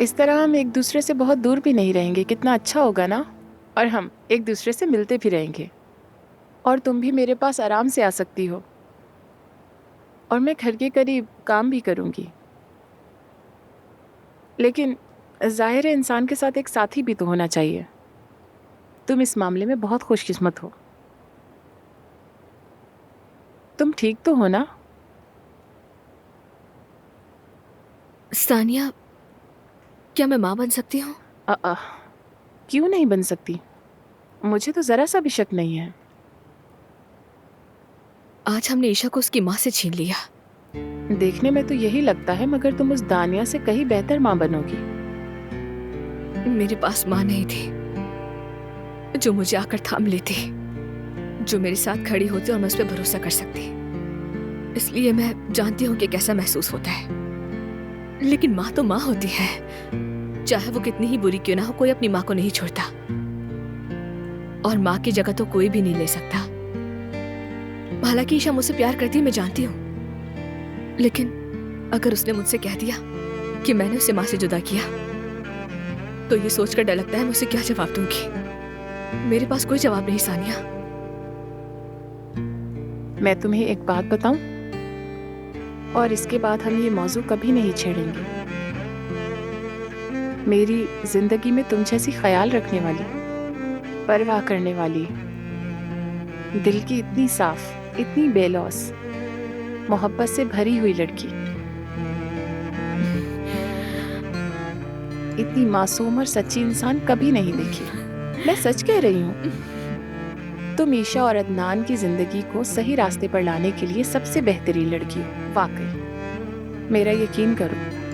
इस तरह हम एक दूसरे से बहुत दूर भी नहीं रहेंगे। कितना अच्छा होगा ना। और हम एक दूसरे से मिलते भी रहेंगे। और तुम भी मेरे पास आराम से आ सकती हो। और मैं घर के करीब काम भी करूंगी। लेकिन जाहिर है इंसान के साथ एक साथी भी तो होना चाहिए। तुम इस मामले में बहुत खुशकिस्मत हो। तुम ठीक तो हो ना? सानिया, क्या मैं माँ बन सकती हूँ? अ, अ, क्यों नहीं बन सकती? मुझे तो जरा सा भी शक नहीं है। आज हमने ईशा को उसकी माँ से छीन लिया। देखने में तो यही लगता है, मगर तुम उस दानिया से कहीं बेहतर माँ बनोगी। मेरे पास माँ नहीं थी जो मुझे आकर थाम लेती, जो मेरे साथ खड़ी होती और मैं उस पर भरोसा कर सकती। इसलिए मैं जानती हूँ कि कैसा महसूस होता है। लेकिन माँ तो माँ होती है, चाहे वो कितनी ही बुरी क्यों ना हो। कोई अपनी माँ को नहीं छोड़ता, और माँ की जगह तो कोई भी नहीं ले सकता। हालांकि ईशा मुझसे प्यार करती है, मैं जानती हूँ। लेकिन अगर उसने मुझसे कह दिया कि मैंने उसे माँ से जुदा किया, तो ये सोचकर डर लगता है मैं उसे क्या जवाब दूंगी। मेरे पास कोई जवाब नहीं सानिया। मैं तुम्हें एक बात बताऊं, और इसके बाद हम ये मौजू कभी नहीं छेड़ेंगे। मेरी जिंदगी में तुम जैसी ख्याल रखने वाली, परवाह करने वाली, दिल की इतनी साफ, इतनी बेलौस, मोहब्बत से भरी हुई लड़की, इतनी मासूम और सच्ची इंसान कभी नहीं देखी। मैं सच कह रही हूँ। तुम ईशा और अदनान की जिंदगी को सही रास्ते पर लाने के लिए सबसे बेहतरीन लड़की हो, वाकई। मेरा यकीन करो।